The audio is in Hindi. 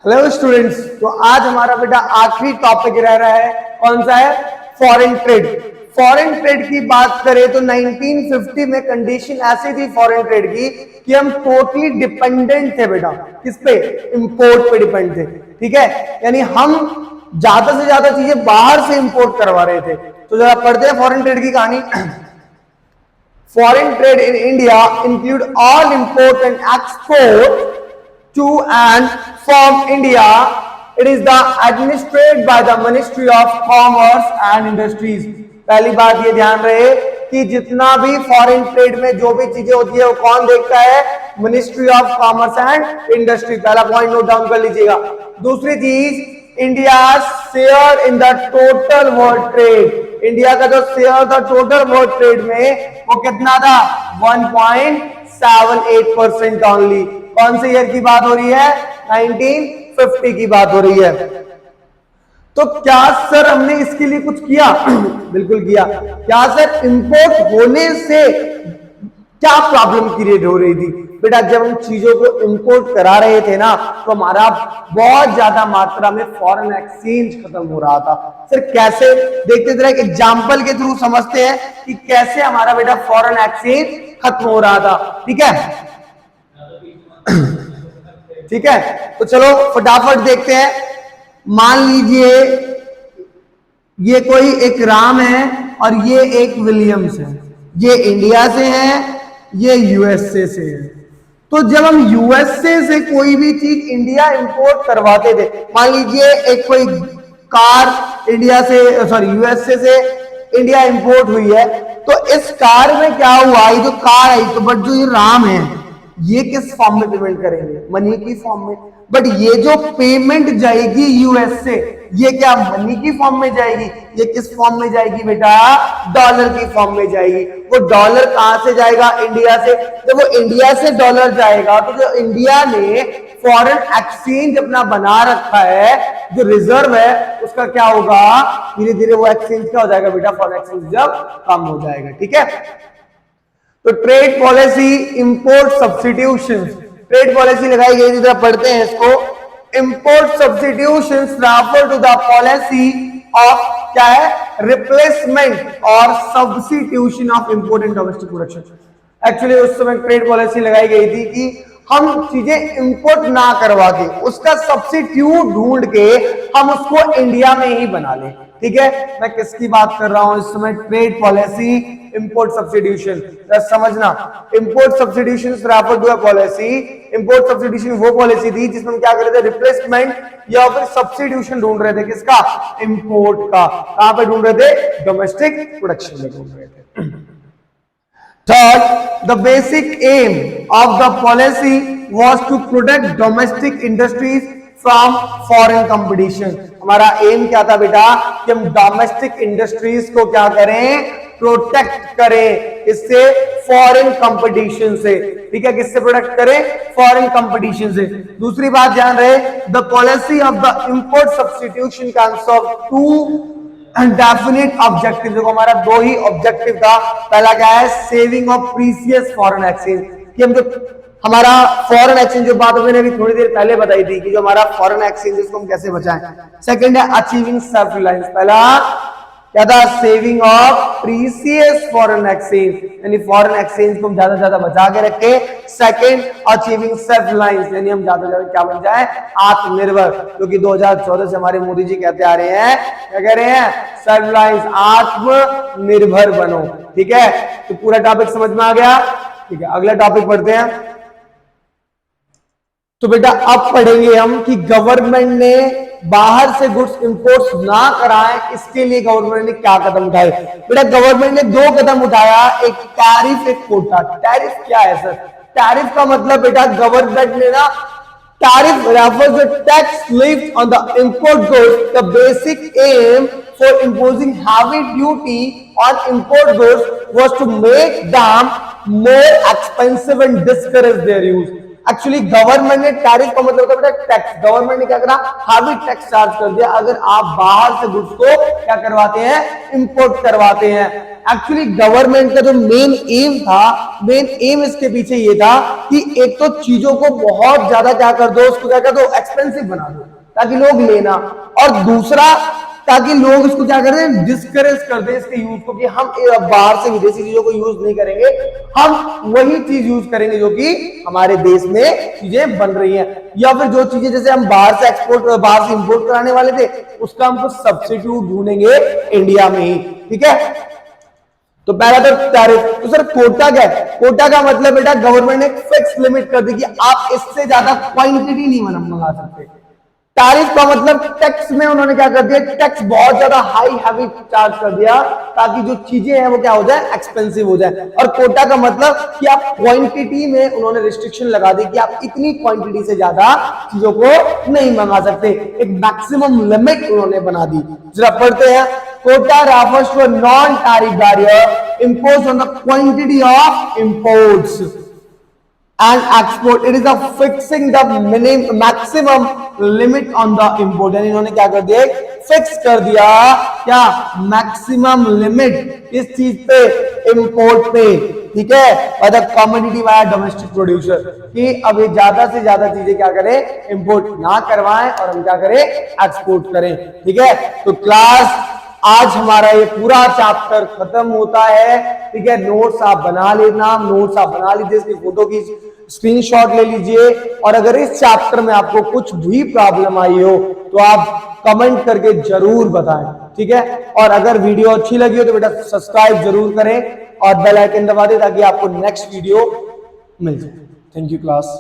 हेलो स्टूडेंट्स, तो आज हमारा बेटा आखिरी टॉपिक रह रहा है, कौन सा है? Foreign trade. फॉरेन ट्रेड की बात करें तो 1950 में कंडीशन ऐसी थी फॉरेन ट्रेड की कि हम टोटली डिपेंडेंट थे बेटा, किस पे? इंपोर्ट पे डिपेंड थे। ठीक है, यानी हम ज्यादा से ज्यादा चीजें बाहर से इंपोर्ट करवा रहे थे। तो जरा पढ़ते हैं फॉरेन ट्रेड की कहानी। Foreign trade in India include all import and export to and from India. It is the administered by the Ministry of Commerce and Industries. पहली बात ये ध्यान रहे कि जितना भी फॉरेन ट्रेड में जो भी चीजें होती है वो कौन देखता है? Ministry of commerce and industry. पहला पॉइंट नोट डाउन कर लीजिएगा। दूसरी चीज, India share in the total world trade. India का जो शेयर था टोटल वर्ल्ड ट्रेड में वो कितना था? 1.78% ओनली। कौन से ईयर की बात हो रही है? 1950 की बात हो रही है। तो क्या सर हमने इसके लिए कुछ किया? बिल्कुल किया। क्या सर इंपोर्ट होने से क्या प्रॉब्लम क्रिएट हो रही थी? बेटा जब हम चीजों को इंपोर्ट करा रहे थे ना तो हमारा बहुत ज्यादा मात्रा में फॉरेन एक्सचेंज खत्म हो रहा था। सर कैसे? देखते थे, एक एग्जांपल के थ्रू समझते हैं कि कैसे हमारा बेटा फॉरेन एक्सचेंज खत्म हो रहा था। ठीक है, ठीक है, तो चलो फटाफट देखते हैं। मान लीजिए ये कोई एक राम है और ये एक विलियम्स है। ये इंडिया से है, ये यूएसए से है। तो जब हम यूएसए से कोई भी चीज इंडिया इंपोर्ट करवाते थे, मान लीजिए एक कोई कार इंडिया से सॉरी यूएसए से इंडिया इंपोर्ट हुई है, तो इस कार में क्या हुआ? ये जो कार आई तो बट जो ये राम है ये किस फॉर्म में पेमेंट करेंगे? मनी की फॉर्म में। बट ये जो पेमेंट जाएगी यूएस से, ये क्या मनी की फॉर्म में जाएगी? ये किस फॉर्म में जाएगी बेटा? डॉलर की फॉर्म में जाएगी। वो डॉलर कहां से जाएगा? इंडिया से। जब वो इंडिया से डॉलर जाएगा तो जो इंडिया ने फॉरेन एक्सचेंज अपना बना रखा है, जो रिजर्व है, उसका क्या होगा? धीरे धीरे वो एक्सचेंज क्या हो जाएगा बेटा? फॉरेन एक्सचेंज जब कम हो जाएगा। ठीक है, तो trade policy import substitution, trade policy लगाई गई थी। पढ़ते हैं इसको। Import substitution refer to the policy of क्या है? रिप्लेसमेंट और substitution of import in domestic production. Actually उस समय ट्रेड पॉलिसी लगाई गई थी कि हम चीजें इंपोर्ट ना करवा के उसका सब्स्टिट्यूट ढूंढ के हम उसको इंडिया में ही बना लें। ठीक है, मैं किसकी बात कर रहा हूं इस समय? Trade policy import substitution. समझना, import substitution refer to a policy. Import substitution वो पॉलिसी थी जिसमें हम क्या कर रहे थे? रिप्लेसमेंट या फिर सब्स्टिट्यूशन ढूंढ रहे थे। किसका? इंपोर्ट का। कहां पे ढूंढ रहे थे? डोमेस्टिक प्रोडक्शन में ढूंढ रहे थे। Third, the basic aim of the policy was to protect domestic industries from foreign competition. हमारा एम क्या था बेटा? कि हम डोमेस्टिक इंडस्ट्रीज को क्या करें? प्रोटेक्ट करें। इससे? फॉरेन कंपटीशन से। ठीक है, किससे प्रोटेक्ट करें? फॉरेन कंपटीशन से। दूसरी बात ध्यान रहे, the policy of the import substitution can serve to definite objective. देखो हमारा दो ही ऑब्जेक्टिव था। पहला क्या है? Saving of precious foreign exchange, कि हम जो हमारा फॉरेन एक्सचेंज, जो बात मैंने अभी थोड़ी देर पहले बताई थी कि जो हमारा फॉरेन एक्सचेंज उसको हम कैसे बचाएं। सेकंड है अचीविंग सेल्फ रिलायंस। पहला क्या था? Saving of precious foreign exchange, यानी फॉरेन एक्सचेंज को हम ज्यादा से ज्यादा बचा के रखे। सेकंड अचीविंग सेल्फ रिलायंस, यानी हम ज्यादा से ज्यादा क्या बन जाए? आत्मनिर्भर। क्योंकि 2014 से हमारे मोदी जी कहते आ रहे हैं, क्या कह रहे हैं? सेल्फ रिलायंस, आत्मनिर्भर बनो। ठीक है, तो पूरा टॉपिक समझ में आ गया। ठीक है, अगला टॉपिक पढ़ते हैं। तो बेटा अब पढ़ेंगे हम कि गवर्नमेंट ने बाहर से गुड्स इंपोर्ट्स ना कराएं, इसके लिए गवर्नमेंट ने क्या कदम उठाए? बेटा गवर्नमेंट ने दो कदम उठाया, एक टैरिफ, एक कोटा। टैरिफ क्या है सर? टैरिफ का मतलब बेटा गवर्नमेंट ने ना, tariff refers to tax levied on the import goods. The basic aim for imposing heavy duty on import goods was to make them more expensive and discourage their use. Actually government ने टैरिफ का मतलब होता है बेटा टैक्स, गवर्नमेंट ने क्या करा, हैवी टैक्स चार्ज कर दिया अगर आप बाहर से गुड्स को क्या करवाते हैं, इंपोर्ट करवाते हैं। एक्चुअली गवर्नमेंट का जो मेन एम था, मेन एम इसके पीछे ये था कि एक तो चीजों को बहुत ज्यादा क्या कर दो, उसको क्या कर दो, एक्सपेंसिव बना दो ताकि लोग लेना, और दूसरा ताकि लोग इसको क्या कर दें, डिस्करेज कर दें इसके यूज को, कि हम बाहर से विदेशी चीजों को यूज नहीं करेंगे, हम वही चीज यूज करेंगे जो कि हमारे देश में चीजें बन रही हैं, या फिर जो चीजें जैसे हम बाहर से एक्सपोर्ट, बाहर से इंपोर्ट कराने वाले थे उसका हमको सब्स्टिट्यूट ढूंढेंगे इंडिया में ही। ठीक है, तो पहला तो टैरिफ। तो सर कोटा क्या है, कोटा का मतलब बेटा गवर्नमेंट ने फिक्स लिमिट कर दी कि आप इससे ज्यादा क्वांटिटी नहीं मंगा सकते। टैरिफ का मतलब टैक्स में उन्होंने क्या कर दिया, टैक्स बहुत ज्यादा हाई हैवी चार्ज कर दिया ताकि जो चीजें हैं वो क्या हो जाए, एक्सपेंसिव हो जाए। और कोटा का मतलब कि आप क्वांटिटी में उन्होंने रिस्ट्रिक्शन लगा दी कि आप इतनी क्वांटिटी से ज्यादा चीजों को नहीं मंगा सकते, एक मैक्सिमम लिमिट उन्होंने बना दी। जरा पढ़ते हैं, Kota refers to a non-tariff barrier imposed on the quantity of imports and export. It is a fixing the maximum limit on the import. यानी इन्होंने क्या कर दिया, फिक्स कर दिया क्या, मैक्सिमम लिमिट इस चीज पे, इंपोर्ट पे। ठीक है, और the commodity bye domestic producer, कि अब ये ज्यादा से ज्यादा चीजें क्या करें, इंपोर्ट ना करवाएं और हम क्या करें, एक्सपोर्ट करें। ठीक है, तो क्लास आज हमारा ये पूरा चैप्टर खत्म होता है। ठीक है, नोट्स आप बना लेना, नोट्स आप बना लीजिए, इसकी फोटो की स्क्रीनशॉट ले लीजिए, और अगर इस चैप्टर में आपको कुछ भी प्रॉब्लम आई हो तो आप कमेंट करके जरूर बताएं। ठीक है, और अगर वीडियो अच्छी लगी हो तो बेटा सब्सक्राइब जरूर करें और बेल आइकन दबा दें ताकि आपको नेक्स्ट वीडियो मिल जाए। Thank you class.